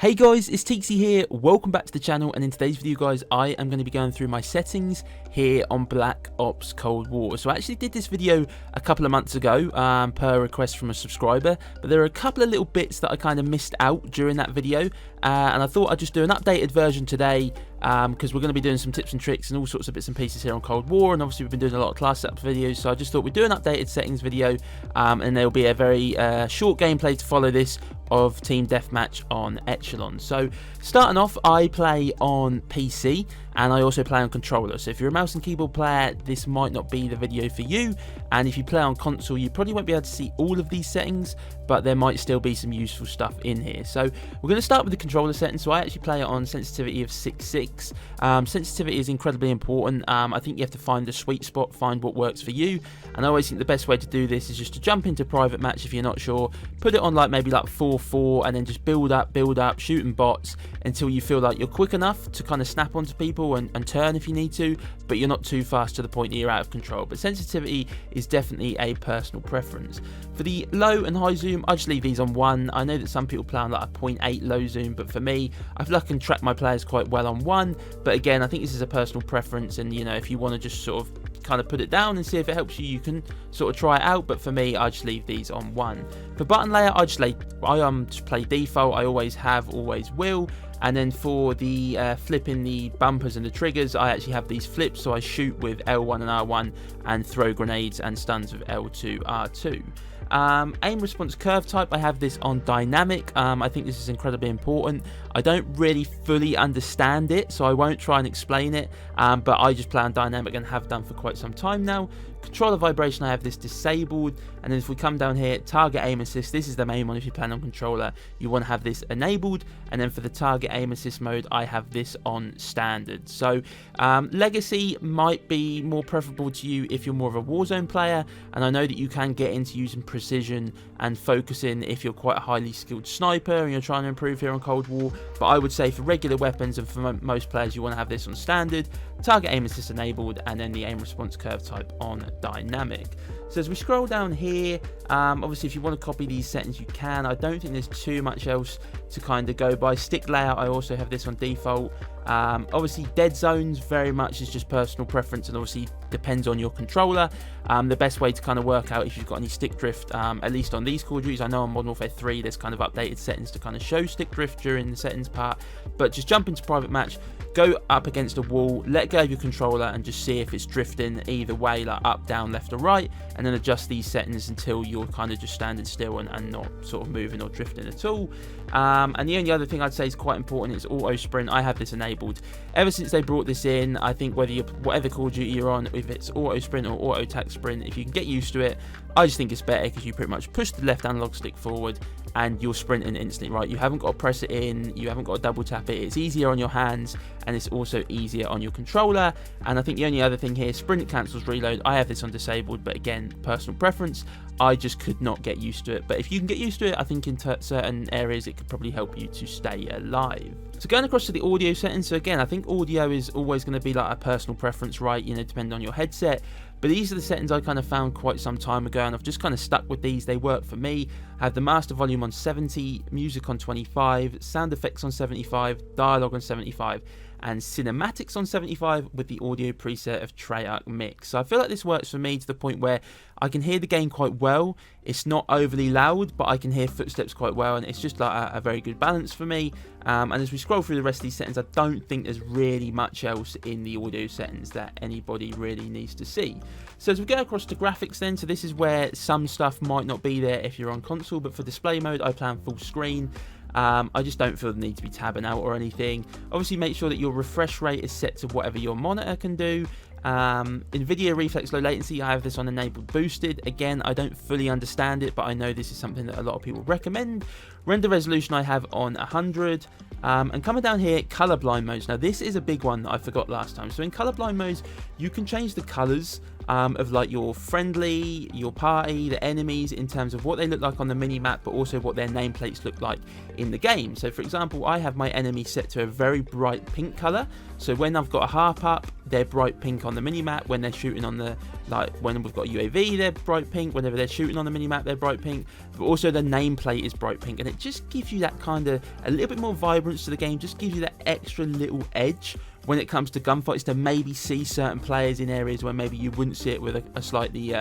Hey guys, it's Teaksy here, welcome back to the channel, and in today's video guys, I am going to be going through my settings here on Black Ops Cold War. So I actually did this video a couple of months ago, per request from a subscriber, but there are a couple of little bits that I kind of missed out during that video, and I thought I'd just do an updated version today, because we're going to be doing some tips and tricks and all sorts of bits and pieces here on Cold War, and obviously we've been doing a lot of class setup videos, so I just thought we'd do an updated settings video, and there'll be a very short gameplay to follow this of Team Deathmatch on Echelon. So starting off, I play on PC and I also play on controller, so if you're a mouse and keyboard player, this might not be the video for you, and if you play on console, you probably won't be able to see all of these settings, but there might still be some useful stuff in here. So we're going to start with the controller settings. So I actually play it on sensitivity of 6.6. Sensitivity is incredibly important. I think you have to find the sweet spot, find what works for you, and I always think the best way to do this is just to jump into private match if you're not sure, put it on like maybe like 4-4, and then just build up, shooting bots until you feel like you're quick enough to kind of snap onto people and turn if you need to, but you're not too fast to the point that you're out of control. But sensitivity is definitely a personal preference. For the low and high zoom, I just leave these on 1. I know that some people play on like a 0.8 low zoom, but for me, I feel like I can track my players quite well on 1. But again, I think this is a personal preference, and you know, if you want to just sort of kind of put it down and see if it helps you, you can sort of try it out, but for me, I just leave these on 1. For button layer, I just play default. I always have, always will. And then for the flipping the bumpers and the triggers, I actually have these flips, so I shoot with L1 and R1 and throw grenades and stuns with L2, R2. Aim response curve type, I have this on dynamic. I think this is incredibly important. I don't really fully understand it, so I won't try and explain it, but I just play on dynamic and have done for quite some time now. Controller vibration, I have this disabled, and then if we come down here, target aim assist, this is the main one. If you plan on controller, you want to have this enabled, and then for the target aim assist mode, I have this on standard. So legacy might be more preferable to you if you're more of a Warzone player, and I know that you can get into using precision and focusing if you're quite a highly skilled sniper and you're trying to improve here on Cold War, but I would say for regular weapons and for most players, you want to have this on standard, target aim assist enabled, and then the aim response curve type on dynamic. So as we scroll down here, obviously if you want to copy these settings, you can. I don't think there's too much else to kind of go by. Stick layout, I also have this on default. Obviously dead zones very much is just personal preference, and obviously depends on your controller. The best way to kind of work out if you've got any stick drift, at least on these Call of Duties, I know on Modern Warfare 3 there's kind of updated settings to kind of show stick drift during the settings part, but just jump into private match, go up against a wall, let go of your controller and just see if it's drifting either way, like up, down, left or right, and then adjust these settings until you're kind of just standing still and not sort of moving or drifting at all. And the only other thing I'd say is quite important is auto sprint. I have this enabled ever since they brought this in. I think whatever Call of Duty you're on, if it's auto sprint or auto attack sprint, if you can get used to it, I just think it's better because you pretty much push the left analog stick forward and you're sprinting instantly, right? You haven't got to press it in, you haven't got to double tap it. It's easier on your hands and it's also easier on your controller. And I think the only other thing here, sprint cancels reload. I have this on disabled, but again, personal preference. I just could not get used to it, but if you can get used to it, I think in certain areas it could probably help you to stay alive. So going across to the audio settings, so again, I think audio is always going to be like a personal preference, right? You know, depending on your headset. But these are the settings I kind of found quite some time ago, and I've just kind of stuck with these. They work for me. I have the master volume on 70, music on 25, sound effects on 75, dialogue on 75, and cinematics on 75 with the audio preset of Treyarch Mix. So I feel like this works for me to the point where I can hear the game quite well. It's not overly loud, but I can hear footsteps quite well, and it's just like a very good balance for me. And as we scroll through the rest of these settings, I don't think there's really much else in the audio settings that anybody really needs to see. So as we go across to graphics then, so this is where some stuff might not be there if you're on console, but for display mode, I play on full screen. I just don't feel the need to be tabbing out or anything. Obviously make sure that your refresh rate is set to whatever your monitor can do. NVIDIA Reflex Low Latency, I have this on enabled boosted. Again, I don't fully understand it, but I know this is something that a lot of people recommend. Render resolution I have on 100. And coming down here, colorblind modes. Now this is a big one that I forgot last time. So in colorblind modes, you can change the colors of like your friendly, your party, the enemies, in terms of what they look like on the mini-map, but also what their nameplates look like in the game. So for example, I have my enemy set to a very bright pink colour, so when I've got a harp up, they're bright pink on the mini-map. When they're shooting on the, like when we've got a UAV, they're bright pink. Whenever they're shooting on the mini-map, they're bright pink. But also the nameplate is bright pink, and it just gives you that kind of, a little bit more vibrance to the game, just gives you that extra little edge when it comes to gunfights, to maybe see certain players in areas where maybe you wouldn't see it with a slightly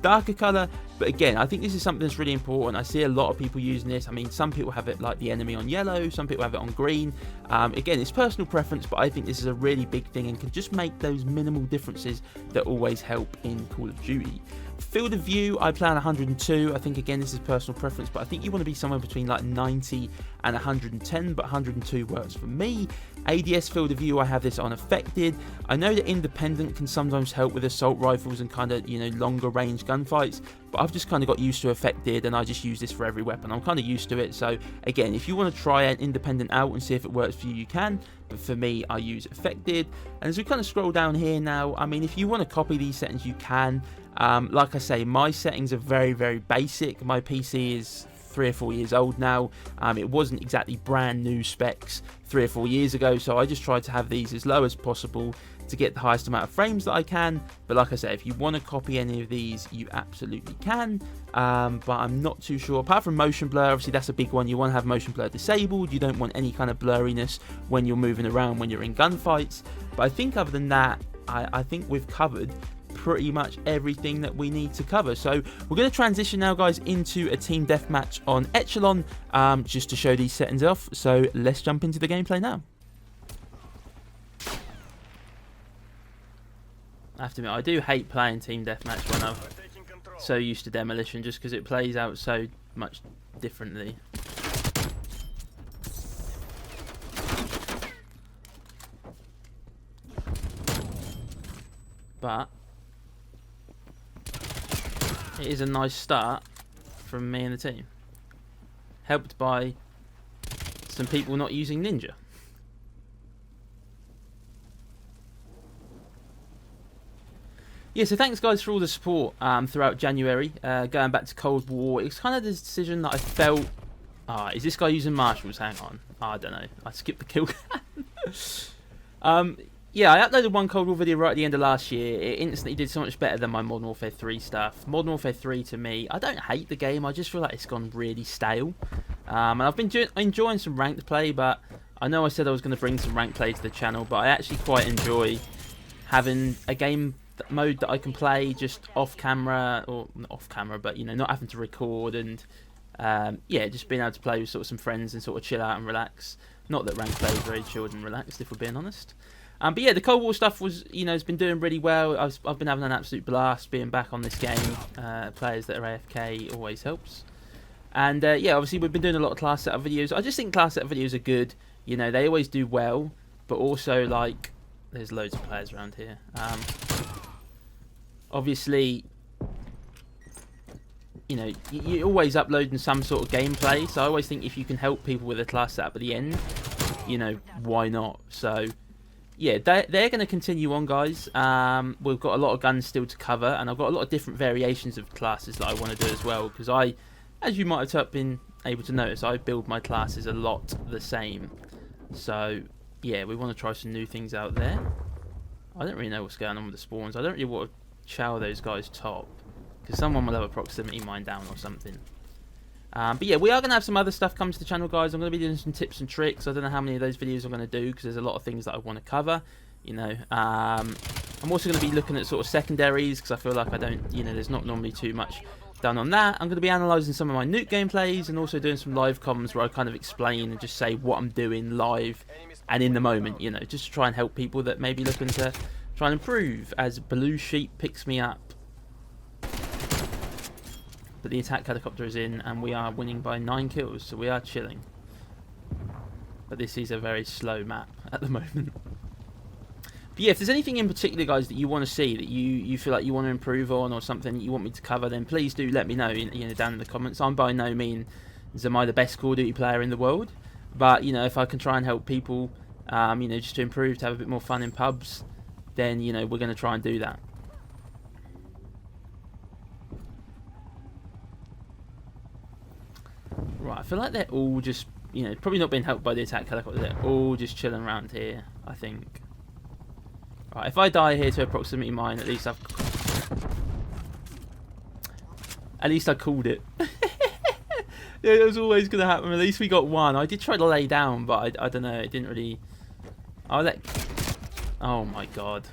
darker colour. But again, I think this is something that's really important. I see a lot of people using this. I mean, some people have it like the enemy on yellow, some people have it on green. Again, it's personal preference, but I think this is a really big thing and can just make those minimal differences that always help in Call of Duty. Field of view, I play on 102. I think again this is personal preference, but I think you want to be somewhere between like 90 and 110, but 102 works for me. ADS field of view, I have this on affected. I know that independent can sometimes help with assault rifles and kind of, you know, longer range gunfights, but I've just kind of got used to affected, and I just use this for every weapon. I'm kind of used to it. So again, if you want to try an independent out and see if it works for you, you can, but for me, I use affected. And as we kind of scroll down here now, I mean, if you want to copy these settings, you can. Like I say, my settings are very, very basic. My PC is 3 or 4 years old now. It wasn't exactly brand new specs 3 or 4 years ago, so I just tried to have these as low as possible to get the highest amount of frames that I can. But like I say, if you want to copy any of these, you absolutely can. But I'm not too sure. Apart from motion blur, obviously that's a big one. You want to have motion blur disabled. You don't want any kind of blurriness when you're moving around when you're in gunfights. But I think other than that, I think we've covered pretty much everything that we need to cover. So we're going to transition now, guys, into a team deathmatch on Echelon, just to show these settings off. So let's jump into the gameplay now. I have to admit, I do hate playing team deathmatch when I'm so used to demolition, just because it plays out so much differently. But it is a nice start from me and the team, helped by some people not using Ninja. Yeah, so thanks guys for all the support throughout January, going back to Cold War. It's kind of the decision that I felt, is this guy using marshals? Hang on, I don't know, I skipped the kill cam. Yeah, I uploaded one Cold War video right at the end of last year. It instantly did so much better than my Modern Warfare 3 stuff. Modern Warfare 3, to me, I don't hate the game, I just feel like it's gone really stale. And I've been enjoying some ranked play, but I know I said I was going to bring some ranked play to the channel, but I actually quite enjoy having a game mode that I can play just off camera, or not off camera, but you know, not having to record, and yeah, just being able to play with sort of some friends and sort of chill out and relax. Not that ranked play is very chilled and relaxed, if we're being honest. But yeah, the Cold War stuff was, you know, has been doing really well. I've been having an absolute blast being back on this game. Players that are AFK always helps. And yeah, obviously we've been doing a lot of class setup videos. I just think class setup videos are good. You know, they always do well, but also like, there's loads of players around here. Obviously, you know, you're always uploading some sort of gameplay, so I always think if you can help people with a class setup at the end, you know, why not? So yeah, they're going to continue on, guys. We've got a lot of guns still to cover, and I've got a lot of different variations of classes that I want to do as well, because as you might have been able to notice, I build my classes a lot the same. So yeah, we want to try some new things out there. I don't really know what's going on with the spawns. I don't really want to chow those guys top, because someone will have a proximity mine down or something. But yeah, we are going to have some other stuff come to the channel, guys. I'm going to be doing some tips and tricks. I don't know how many of those videos I'm going to do, because there's a lot of things that I want to cover, you know. I'm also going to be looking at sort of secondaries, because I feel like I don't, you know, there's not normally too much done on that. I'm going to be analysing some of my nuke gameplays, and also doing some live comms where I kind of explain and just say what I'm doing live and in the moment, you know, just to try and help people that may be looking to try and improve, as Blue Sheep picks me up. But the attack helicopter is in, and we are winning by 9 kills, so we are chilling. But this is a very slow map at the moment. But yeah, if there's anything in particular, guys, that you want to see, that you feel like you want to improve on, or something that you want me to cover, then please do let me know, you know, down in the comments. I'm by no means am I the best Call of Duty player in the world, but you know, if I can try and help people, you know, just to improve, to have a bit more fun in pubs, then you know, we're going to try and do that. Right, I feel like they're all just, you know, probably not being helped by the attack helicopter. They're all just chilling around here, I think. Right, if I die here to a proximity mine, at least I called it. Yeah, it was always going to happen. At least we got one. I did try to lay down, but I don't know. It didn't really... Oh my god.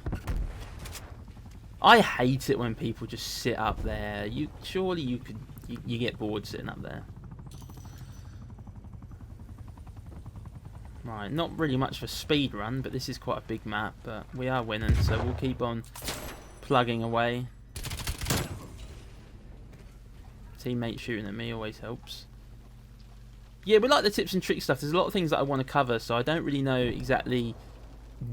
I hate it when people just sit up there. Surely you could... You get bored sitting up there. Right, not really much of a speed run, but this is quite a big map. But we are winning, so we'll keep on plugging away. Teammate shooting at me always helps. Yeah, we like the tips and tricks stuff. There's a lot of things that I want to cover, so I don't really know exactly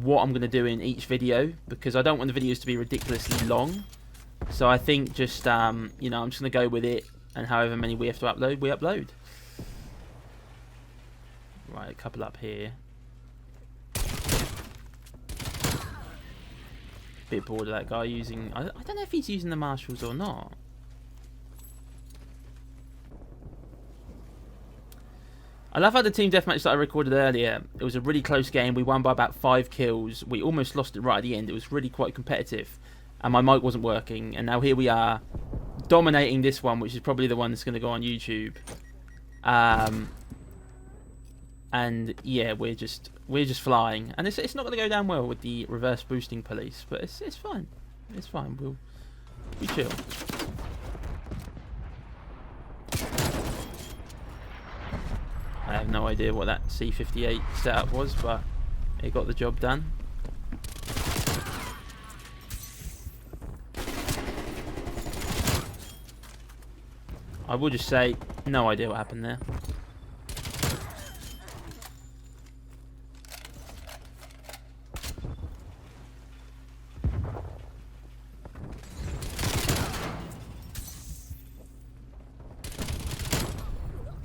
what I'm going to do in each video, because I don't want the videos to be ridiculously long. So I think just, you know, I'm just going to go with it, and however many we have to upload, we upload. Right, a couple up here. Bit bored of that guy using... I don't know if he's using the marshals or not. I love how the team deathmatch that I recorded earlier, it was a really close game. We won by about 5 kills. We almost lost it right at the end. It was really quite competitive. And my mic wasn't working. And now here we are, dominating this one, which is probably the one that's going to go on YouTube. And yeah, we're just flying. And it's not going to go down well with the reverse boosting police. But it's fine. It's fine. We chill. I have no idea what that C-58 setup was, but it got the job done. I will just say, no idea what happened there.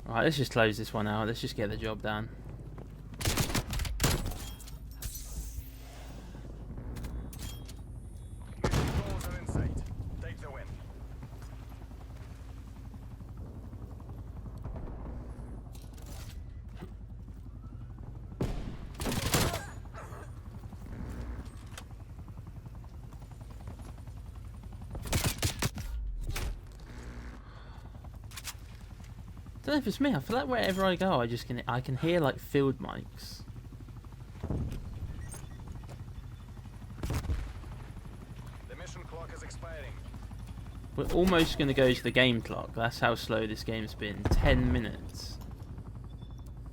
Right, let's just close this one out. Let's just get the job done. I don't know if it's me. I feel like wherever I go, I can hear like field mics. The mission clock is expiring. We're almost going to go to the game clock. That's how slow this game's been. 10 minutes.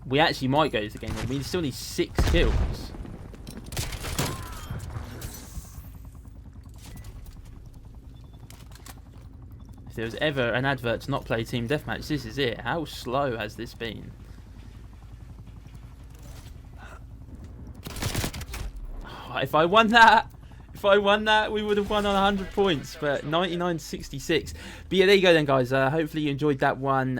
We actually might go to the game clock. We still need 6 kills. If there was ever an advert to not play Team Deathmatch, this is it. How slow has this been? Oh, if I won that, we would have won on 100 points. But 99.66. But yeah, there you go then, guys. Hopefully you enjoyed that one.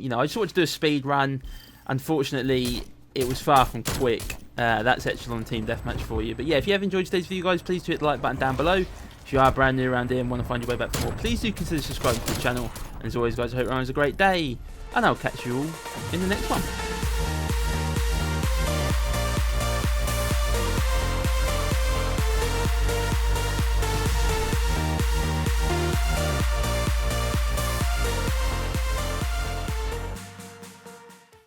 You know, I just wanted to do a speed run. Unfortunately, it was far from quick. That's Echelon Team Deathmatch for you. But yeah, if you have enjoyed today's video, guys, please do hit the like button down below. If you are brand new around here and want to find your way back for more, please do consider subscribing to the channel. And as always, guys, I hope everyone has a great day. And I'll catch you all in the next one.